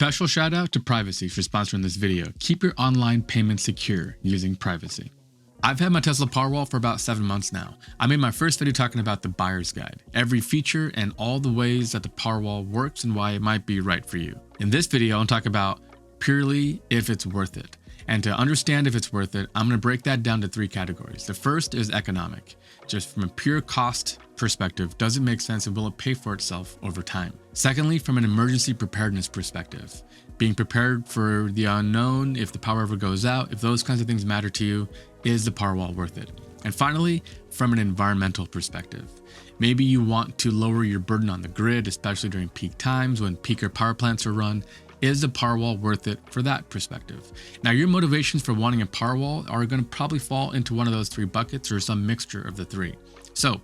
Special shout out to Privacy for sponsoring this video. Keep your online payments secure using Privacy. I've had my Tesla Powerwall for about 7 months now. I made my first video talking about the buyer's guide, every feature and all the ways that the Powerwall works and why it might be right for you. In this video, I'll talk about purely if it's worth it. And to understand if it's worth it, I'm going to break that down to 3 categories. The first is economic. Just from a pure cost perspective, does it make sense and will it pay for itself over time? Secondly, from an emergency preparedness perspective, being prepared for the unknown, if the power ever goes out, if those kinds of things matter to you, is the Powerwall worth it? And finally, from an environmental perspective, maybe you want to lower your burden on the grid, especially during peak times when peaker power plants are run. Is the Powerwall worth it for that perspective? Now, your motivations for wanting a Powerwall are going to probably fall into one of those 3 buckets or some mixture of the 3. So,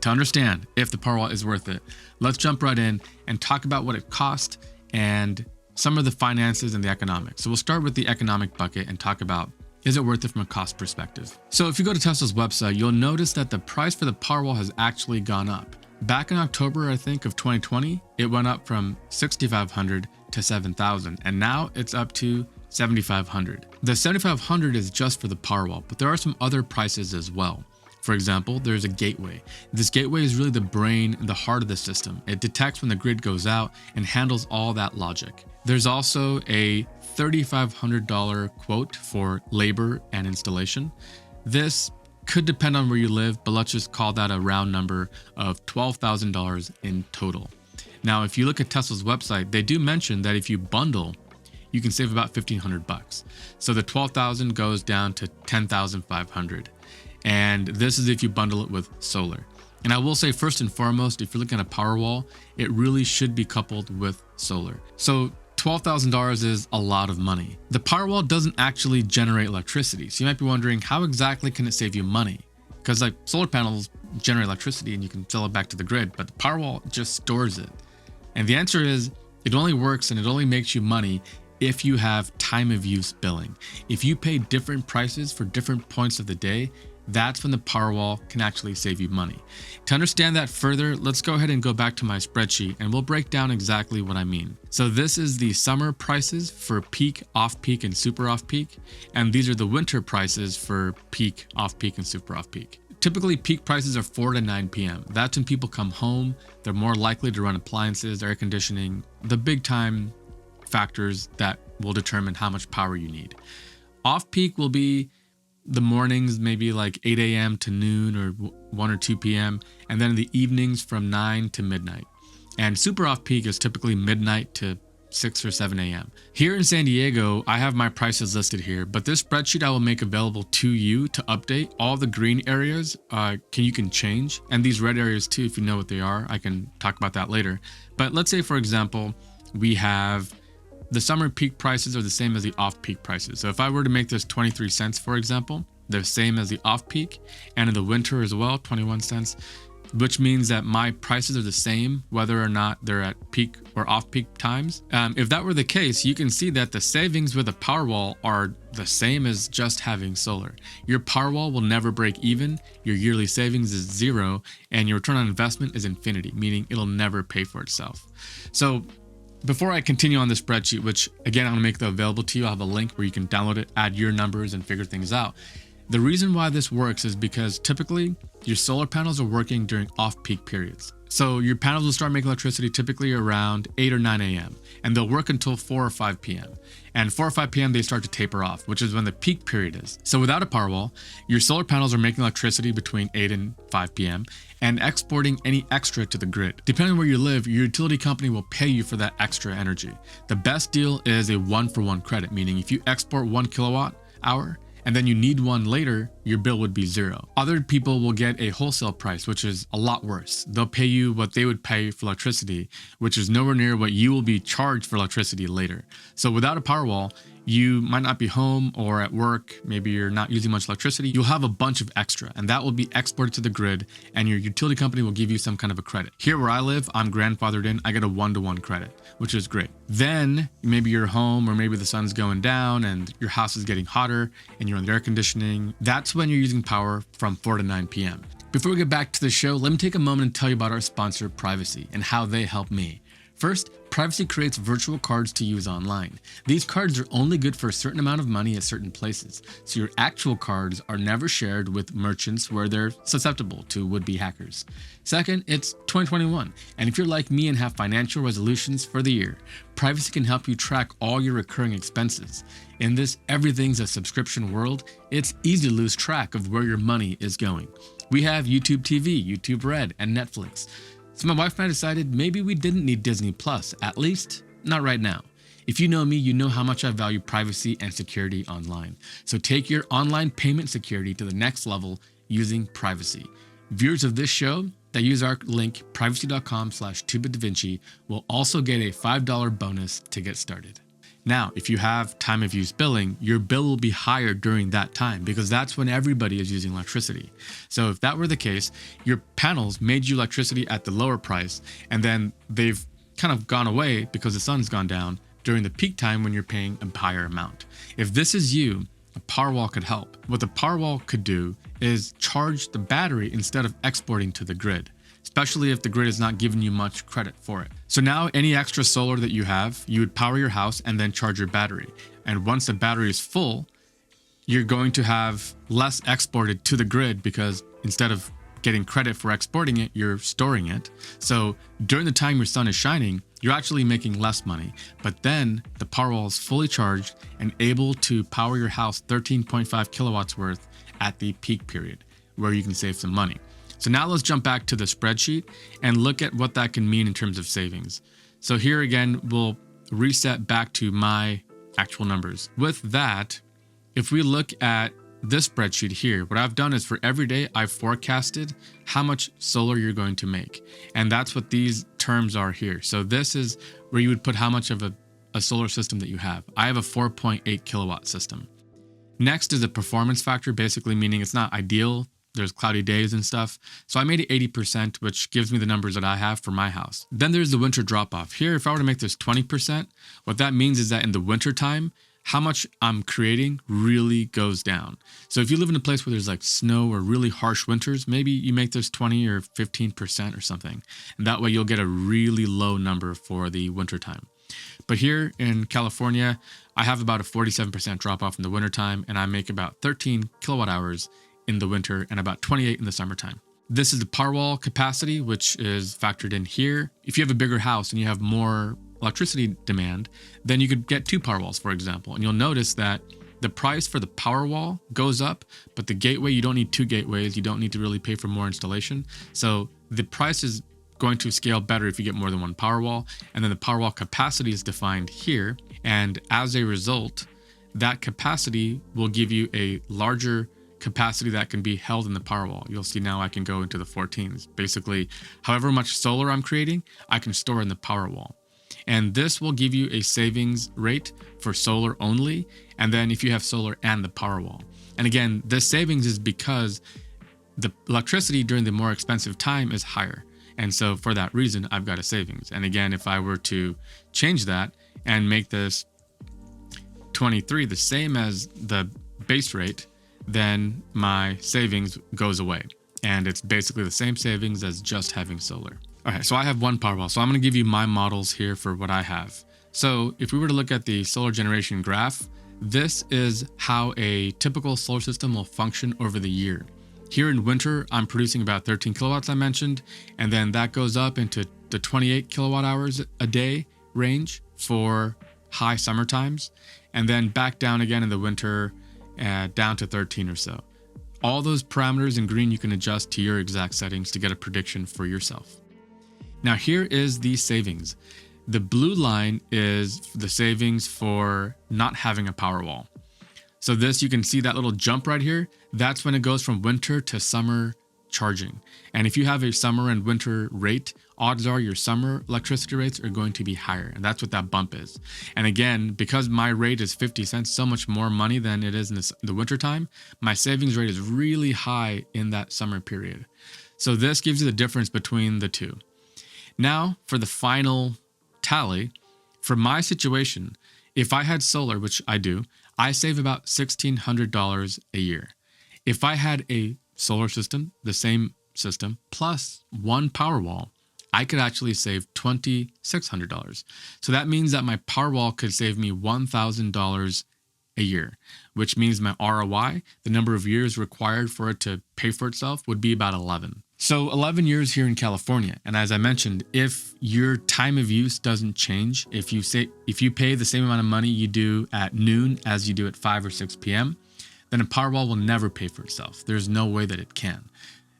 to understand if the Powerwall is worth it, let's jump right in and talk about what it costs and some of the finances and the economics. So we'll start with the economic bucket and talk about, is it worth it from a cost perspective? So if you go to Tesla's website, you'll notice that the price for the Powerwall has actually gone up. Back in October, I think, of 2020, it went up from $6,500 to $7,000, and now it's up to $7,500. The $7,500 is just for the Powerwall, but there are some other prices as well. For example, there's a gateway. This gateway is really the brain and the heart of the system. It detects when the grid goes out and handles all that logic. There's also a $3,500 quote for labor and installation. This could depend on where you live, but let's just call that a round number of $12,000 in total. Now, if you look at Tesla's website, they do mention that if you bundle, you can save about $1,500. So the $12,000 goes down to $10,500. And this is if you bundle it with solar. And I will say, first and foremost, if you're looking at a Powerwall, it really should be coupled with solar. So $12,000 is a lot of money. The Powerwall doesn't actually generate electricity. So you might be wondering, how exactly can it save you money? Because like solar panels generate electricity and you can sell it back to the grid, but the Powerwall just stores it. And the answer is, it only works and it only makes you money if you have time of use billing. If you pay different prices for different points of the day, that's when the Powerwall can actually save you money. To understand that further, let's go ahead and go back to my spreadsheet and we'll break down exactly what I mean. So this is the summer prices for peak, off-peak, and super off-peak. And these are the winter prices for peak, off-peak, and super off-peak. Typically, peak prices are 4 to 9 p.m. That's when people come home. They're more likely to run appliances, air conditioning, the big time factors that will determine how much power you need. Off-peak will be the mornings, maybe like 8 a.m. to noon or 1 or 2 p.m. And then in the evenings from 9 to midnight. And super off-peak is typically midnight to 6 or 7 a.m. Here in San Diego, I have my prices listed here, but this spreadsheet I will make available to you to update. All the green areas you can change, and these red areas too, if you know what they are. I can talk about that later. But let's say, for example, we have the summer peak prices are the same as the off-peak prices. So if I were to make this 23 cents, for example, they're the same as the off-peak, and in the winter as well, 21 cents. Which means that my prices are the same whether or not they're at peak or off-peak times. If that were the case, you can see that the savings with a Powerwall are the same as just having solar. Your Powerwall will never break even, your yearly savings is 0, and your return on investment is infinity, meaning it'll never pay for itself. So before I continue on the spreadsheet, which again, I'm gonna make that available to you, I'll have a link where you can download it, add your numbers, and figure things out. The reason why this works is because typically your solar panels are working during off-peak periods. So your panels will start making electricity typically around 8 or 9 a.m. and they'll work until 4 or 5 p.m. And 4 or 5 p.m. they start to taper off, which is when the peak period is. So without a Powerwall, your solar panels are making electricity between 8 and 5 p.m. and exporting any extra to the grid. Depending on where you live, your utility company will pay you for that extra energy. The best deal is a 1-for-1 credit, meaning if you export 1 kilowatt hour, and then you need one later, your bill would be 0. Other people will get a wholesale price, which is a lot worse. They'll pay you what they would pay for electricity, which is nowhere near what you will be charged for electricity later. So without a Powerwall, you might not be home or at work, maybe you're not using much electricity, you'll have a bunch of extra and that will be exported to the grid and your utility company will give you some kind of a credit. Here where I live, I'm grandfathered in, I get a 1-to-1 credit, which is great. Then maybe you're home or maybe the sun's going down and your house is getting hotter and you're on the air conditioning. That's when you're using power from 4 to 9 p.m. Before we get back to the show, let me take a moment and tell you about our sponsor, Privacy, and how they help me. First, Privacy creates virtual cards to use online. These cards are only good for a certain amount of money at certain places, so your actual cards are never shared with merchants where they're susceptible to would-be hackers. Second, it's 2021, and if you're like me and have financial resolutions for the year, Privacy can help you track all your recurring expenses. In this everything's a subscription world, it's easy to lose track of where your money is going. We have YouTube TV, YouTube Red, and Netflix. So my wife and I decided maybe we didn't need Disney Plus, at least not right now. If you know me, you know how much I value privacy and security online. So take your online payment security to the next level using Privacy. Viewers of this show that use our link privacy.com/2bitdavinci will also get a $5 bonus to get started. Now, if you have time of use billing, your bill will be higher during that time because that's when everybody is using electricity. So if that were the case, your panels made you electricity at the lower price, and then they've kind of gone away because the sun's gone down during the peak time when you're paying a higher amount. If this is you, a Powerwall could help. What the Powerwall could do is charge the battery instead of exporting to the grid, especially if the grid is not giving you much credit for it. So now any extra solar that you have, you would power your house and then charge your battery. And once the battery is full, you're going to have less exported to the grid because instead of getting credit for exporting it, you're storing it. So during the time your sun is shining, you're actually making less money. But then the Powerwall is fully charged and able to power your house 13.5 kilowatts worth at the peak period, where you can save some money. So now let's jump back to the spreadsheet and look at what that can mean in terms of savings. So here again, we'll reset back to my actual numbers. With that, if we look at this spreadsheet here, what I've done is for every day, I've forecasted how much solar you're going to make. And that's what these terms are here. So this is where you would put how much of a solar system that you have. I have a 4.8 kilowatt system. Next is a performance factor, basically meaning it's not ideal. There's cloudy days and stuff. So I made it 80%, which gives me the numbers that I have for my house. Then there's the winter drop off. Here, if I were to make this 20%, what that means is that in the winter time, how much I'm creating really goes down. So if you live in a place where there's like snow or really harsh winters, maybe you make this 20 or 15% or something. And that way you'll get a really low number for the winter time. But here in California, I have about a 47% drop off in the wintertime, and I make about 13 kilowatt hours in the winter and about 28 in the summertime. This is the Powerwall capacity, which is factored in here. If you have a bigger house and you have more electricity demand, then you could get 2 Powerwalls, for example. And you'll notice that the price for the Powerwall goes up, but the gateway, you don't need 2 gateways. You don't need to really pay for more installation. So the price is going to scale better if you get more than 1 Powerwall. And then the Powerwall capacity is defined here. And as a result, that capacity will give you a larger capacity that can be held in the Powerwall. You'll see now I can go into the 14s. Basically, however much solar I'm creating, I can store in the Powerwall. And this will give you a savings rate for solar only, and then if you have solar and the Powerwall. And again, this savings is because the electricity during the more expensive time is higher. And so for that reason, I've got a savings. And again, if I were to change that and make this 23 the same as the base rate, then my savings goes away. And it's basically the same savings as just having solar. Okay, so I have 1 Powerwall. So I'm going to give you my models here for what I have. So if we were to look at the solar generation graph, this is how a typical solar system will function over the year. Here in winter, I'm producing about 13 kilowatts I mentioned, and then that goes up into the 28 kilowatt hours a day range for high summer times, and then back down again in the winter, down to 13 or so. All those parameters in green you can adjust to your exact settings to get a prediction for yourself. Now here is the savings. The blue line is the savings for not having a Powerwall. So this, you can see that little jump right here. That's when it goes from winter to summer charging. And if you have a summer and winter rate, odds are your summer electricity rates are going to be higher. And that's what that bump is. And again, because my rate is 50 cents, so much more money than it is in the winter time, my savings rate is really high in that summer period. So this gives you the difference between the two. Now for the final tally, for my situation, if I had solar, which I do, I save about $1,600 a year. If I had a solar system, the same system, plus 1 Powerwall, I could actually save $2,600. So that means that my Powerwall could save me $1,000 a year, which means my ROI, the number of years required for it to pay for itself, would be about 11. So 11 years here in California. And as I mentioned, if your time of use doesn't change, if you pay the same amount of money you do at noon as you do at 5 or 6 p.m., then a Powerwall will never pay for itself. There's no way that it can.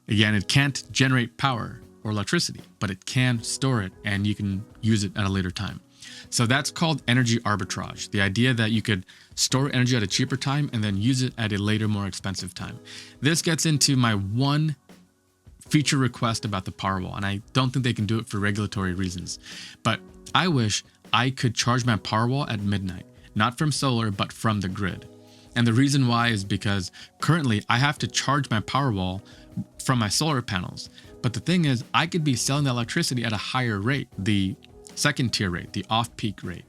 Again, it can't generate power or electricity, but it can store it and you can use it at a later time. So that's called energy arbitrage. The idea that you could store energy at a cheaper time and then use it at a later, more expensive time. This gets into my one feature request about the Powerwall, and I don't think they can do it for regulatory reasons. But I wish I could charge my Powerwall at midnight, not from solar, but from the grid. And the reason why is because currently I have to charge my Powerwall from my solar panels. But the thing is, I could be selling the electricity at a higher rate, the second tier rate, the off-peak rate.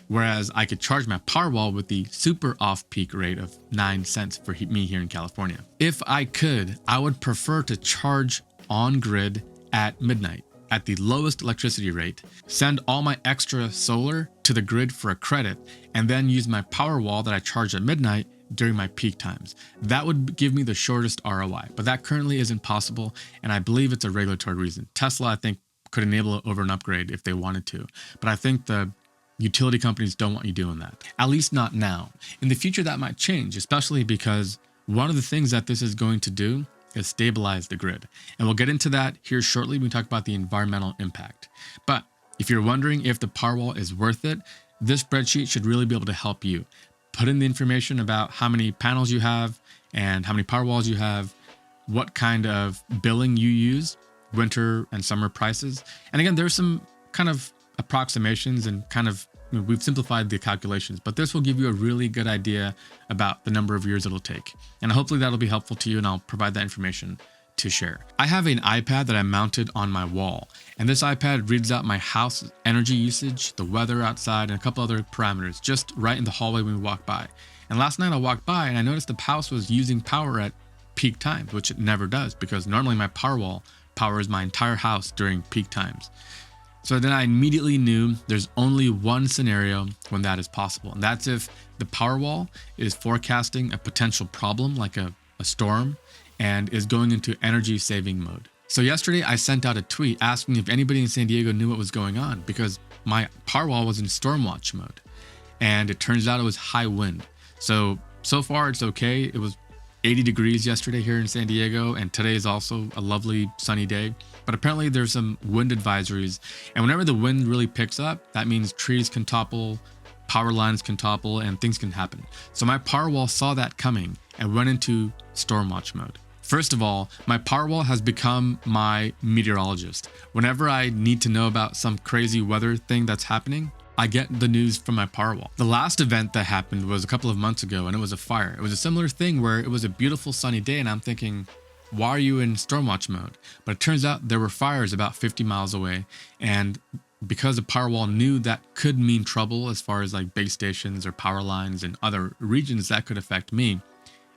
Whereas I could charge my Powerwall with the super off-peak rate of 9 cents for me here in California. If I could, I would prefer to charge on grid at midnight at the lowest electricity rate, send all my extra solar to the grid for a credit, and then use my Powerwall that I charge at midnight during my peak times. That would give me the shortest ROI, but that currently isn't possible, and I believe it's a regulatory reason. Tesla, I think, could enable it over an upgrade if they wanted to, but I think the utility companies don't want you doing that, at least not now. In the future, that might change, especially because one of the things that this is going to do is stabilize the grid. And we'll get into that here shortly when we talk about the environmental impact. But if you're wondering if the Powerwall is worth it, this spreadsheet should really be able to help you. Put in the information about how many panels you have and how many Powerwalls you have, what kind of billing you use, winter and summer prices. And again, there's some kind of approximations and we've simplified the calculations, but this will give you a really good idea about the number of years it'll take. And hopefully that'll be helpful to you, and I'll provide that information to share. I have an iPad that I mounted on my wall, and this iPad reads out my house energy usage, the weather outside, and a couple other parameters just right in the hallway when we walk by. And last night I walked by and I noticed the house was using power at peak times, which it never does because normally my Powerwall powers my entire house during peak times. So then I immediately knew there's only one scenario when that is possible. And that's if the Powerwall is forecasting a potential problem like a storm and is going into energy saving mode. So yesterday I sent out a tweet asking if anybody in San Diego knew what was going on because my Powerwall was in storm watch mode. And it turns out it was high wind. So far it's okay. It was 80 degrees yesterday here in San Diego, and today is also a lovely sunny day. But apparently there's some wind advisories, and whenever the wind really picks up, that means trees can topple, power lines can topple, and things can happen. So my Powerwall saw that coming and went into storm watch mode. First of all, my Powerwall has become my meteorologist. Whenever I need to know about some crazy weather thing that's happening, I get the news from my Powerwall. The last event that happened was a couple of months ago, and it was a fire. It was a similar thing where it was a beautiful sunny day, and I'm thinking, why are you in stormwatch mode? But it turns out there were fires about 50 miles away, and because the Powerwall knew that could mean trouble as far as like base stations or power lines and other regions that could affect me,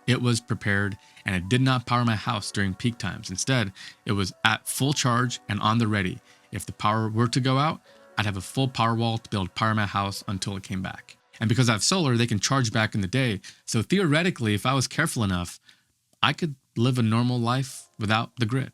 it was prepared, and it did not power my house during peak times. Instead, it was at full charge and on the ready. If the power were to go out, I'd have a full Powerwall to be able to power my house until it came back. And because I have solar, they can charge back in the day. So theoretically, if I was careful enough, I could live a normal life without the grid.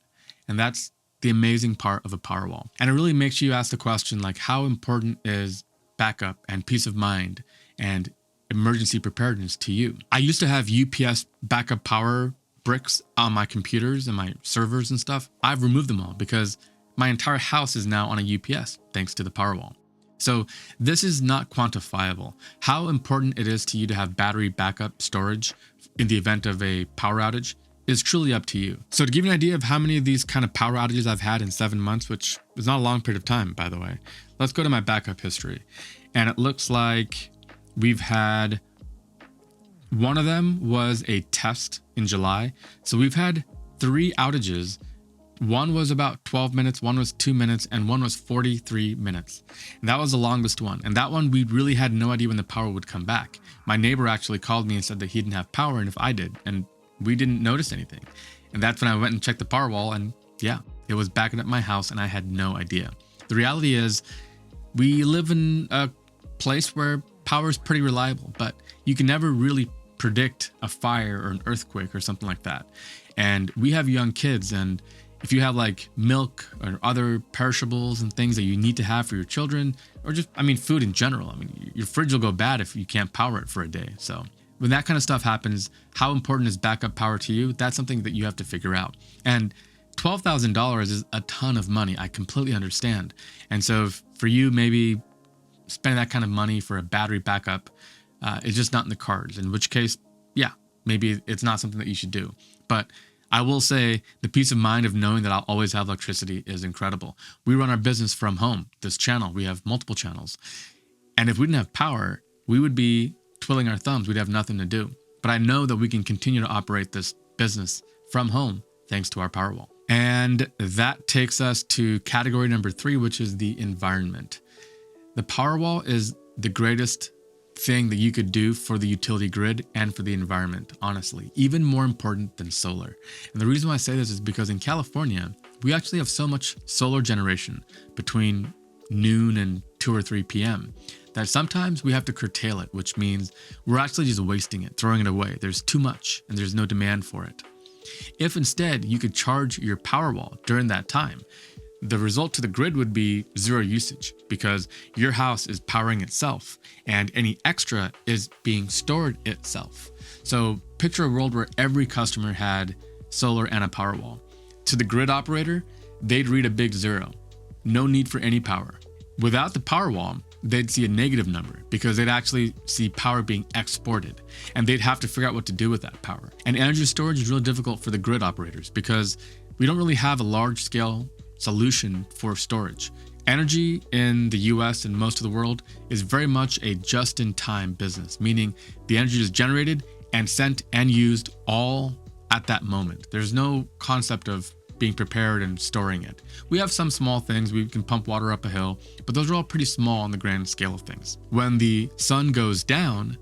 And that's the amazing part of a Powerwall. And it really makes you ask the question, like, how important is backup and peace of mind and emergency preparedness to you? I used to have UPS backup power bricks on my computers and my servers and stuff. I've removed them all because my entire house is now on a UPS thanks to the Powerwall. So this is not quantifiable. How important it is to you to have battery backup storage in the event of a power outage is truly up to you. So to give you an idea of how many of these kind of power outages I've had in 7 months, which is not a long period of time, by the way, let's go to my backup history. And it looks like we've had, one of them was a test in July. So we've had 3 outages. One was about 12 minutes, one was 2 minutes, and one was 43 minutes. And that was the longest one. And that one, we really had no idea when the power would come back. My neighbor actually called me and said that he didn't have power, and if I did, and we didn't notice anything. And that's when I went and checked the Powerwall, and yeah, It was backing up my house and I had no idea. The reality is we live in a place where power is pretty reliable, but you can never really predict a fire or an earthquake or something like that. And we have young kids, and if you have like milk or other perishables and things that you need to have for your children, or just, food in general, your fridge will go bad if you can't power it for a day. So when that kind of stuff happens, how important is backup power to you? That's something that you have to figure out. And $12,000 is a ton of money. I completely understand. And so for you, maybe spending that kind of money for a battery backup is just not in the cards, in which case, yeah, maybe it's not something that you should do. But I will say the peace of mind of knowing that I'll always have electricity is incredible. We run our business from home, this channel. We have multiple channels. And if we didn't have power, we would be twiddling our thumbs. We'd have nothing to do. But I know that we can continue to operate this business from home thanks to our Powerwall. And that takes us to category number 3, which is the environment. The Powerwall is the greatest thing that you could do for the utility grid and for the environment, honestly, even more important than solar. And the reason why I say this is because in California, we actually have so much solar generation between noon and 2 or 3 p.m. that sometimes we have to curtail it, which means we're actually just wasting it, throwing it away. There's too much and there's no demand for it. If instead you could charge your Powerwall during that time, the result to the grid would be zero usage because your house is powering itself and any extra is being stored itself. So picture a world where every customer had solar and a Powerwall. To the grid operator, they'd read a big 0. No need for any power. Without the Powerwall, they'd see a negative number because they'd actually see power being exported and they'd have to figure out what to do with that power. And energy storage is really difficult for the grid operators because we don't really have a large scale solution for storage. Energy in the US and most of the world is very much a just-in-time business, meaning the energy is generated and sent and used all at that moment. There's no concept of being prepared and storing it. We have some small things, we can pump water up a hill, but those are all pretty small on the grand scale of things. When the sun goes down,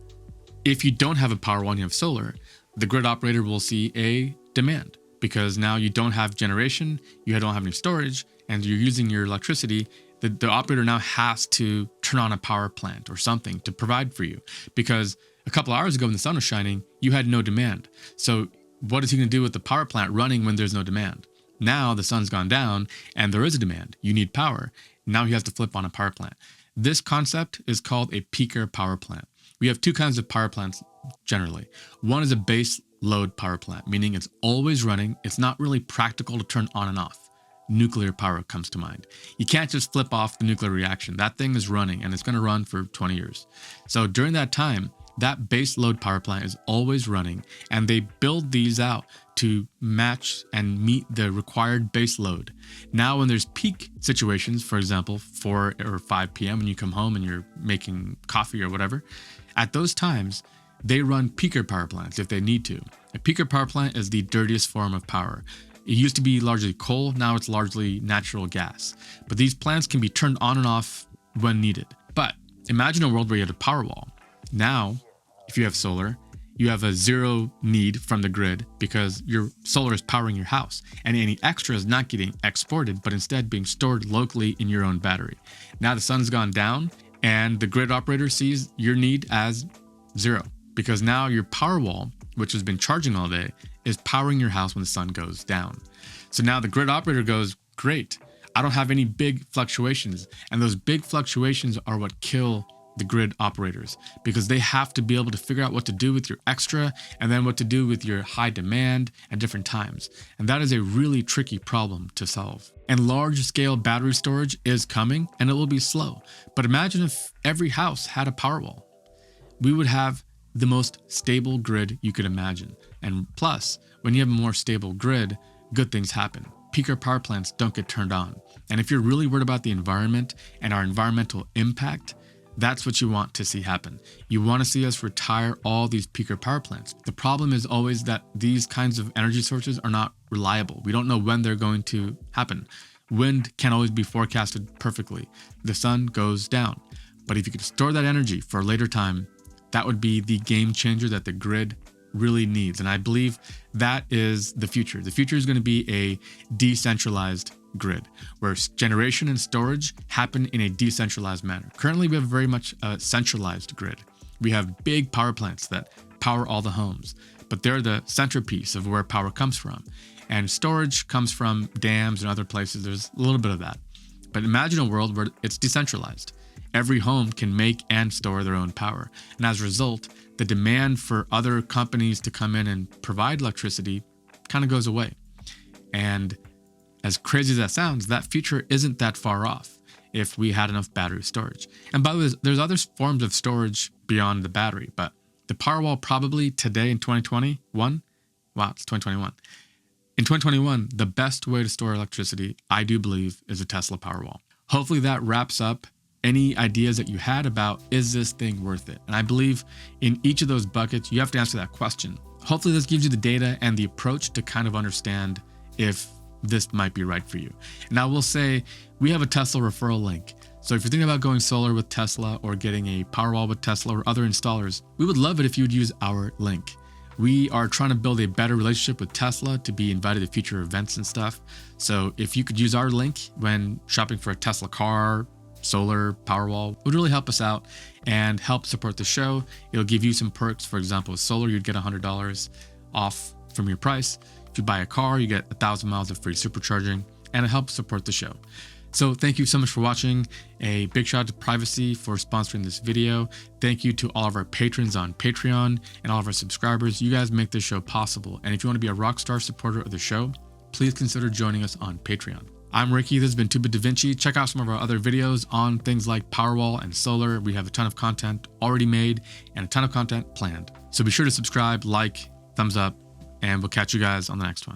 if you don't have a Powerwall and you have solar, the grid operator will see a demand. Because now you don't have generation, you don't have any storage, and you're using your electricity, the operator now has to turn on a power plant or something to provide for you. Because a couple hours ago when the sun was shining, you had no demand. So what is he going to do with the power plant running when there's no demand? Now the sun's gone down and there is a demand. You need power. Now he has to flip on a power plant. This concept is called a peaker power plant. We have 2 kinds of power plants generally. One is a base load power plant, meaning it's always running. It's not really practical to turn on and off. Nuclear power comes to mind. You can't just flip off the nuclear reaction. That thing is running and it's going to run for 20 years. So during that time, that base load power plant is always running and they build these out to match and meet the required base load. Now, when there's peak situations, for example, 4 or 5 p.m. when you come home and you're making coffee or whatever, at those times, they run peaker power plants if they need to. A peaker power plant is the dirtiest form of power. It used to be largely coal, now it's largely natural gas. But these plants can be turned on and off when needed. But imagine a world where you had a Powerwall. Now, if you have solar, you have a 0 need from the grid because your solar is powering your house and any extra is not getting exported, but instead being stored locally in your own battery. Now the sun's gone down and the grid operator sees your need as 0. Because now your Powerwall, which has been charging all day, is powering your house when the sun goes down. So now the grid operator goes, great, I don't have any big fluctuations. And those big fluctuations are what kill the grid operators because they have to be able to figure out what to do with your extra and then what to do with your high demand at different times. And that is a really tricky problem to solve. And large scale battery storage is coming and it will be slow. But imagine if every house had a Powerwall. We would have the most stable grid you could imagine. And plus, when you have a more stable grid, good things happen. Peaker power plants don't get turned on. And if you're really worried about the environment and our environmental impact, that's what you want to see happen. You want to see us retire all these peaker power plants. The problem is always that these kinds of energy sources are not reliable. We don't know when they're going to happen. Wind can't always be forecasted perfectly. The sun goes down. But if you could store that energy for a later time, that would be the game changer that the grid really needs. And I believe that is the future. The future is going to be a decentralized grid where generation and storage happen in a decentralized manner. Currently, we have very much a centralized grid. We have big power plants that power all the homes, but they're the centerpiece of where power comes from. And storage comes from dams and other places. There's a little bit of that. But imagine a world where it's decentralized. Every home can make and store their own power. And as a result, the demand for other companies to come in and provide electricity kind of goes away. And as crazy as that sounds, that future isn't that far off if we had enough battery storage. And by the way, there's other forms of storage beyond the battery, but the Powerwall probably today in 2021, wow, it's 2021. In 2021, the best way to store electricity, I do believe, is a Tesla Powerwall. Hopefully that wraps up any ideas that you had about, is this thing worth it? And I believe in each of those buckets, you have to answer that question. Hopefully this gives you the data and the approach to kind of understand if this might be right for you. And I will say, we have a Tesla referral link. So if you're thinking about going solar with Tesla or getting a Powerwall with Tesla or other installers, we would love it if you would use our link. We are trying to build a better relationship with Tesla to be invited to future events and stuff. So if you could use our link when shopping for a Tesla car, solar, Powerwall, it would really help us out and help support the show. It'll give you some perks. For example, with solar, you'd get $100 off from your price. If you buy a car, you get 1,000 miles of free supercharging, and it helps support the show. So thank you so much for watching. A big shout out to Privacy for sponsoring this video. Thank you to all of our patrons on Patreon and all of our subscribers. You guys make this show possible. And if you want to be a rockstar supporter of the show, please consider joining us on Patreon. I'm Ricky, this has been 2-Bit Da Vinci. Check out some of our other videos on things like Powerwall and solar. We have a ton of content already made and a ton of content planned. So be sure to subscribe, like, thumbs up, and we'll catch you guys on the next one.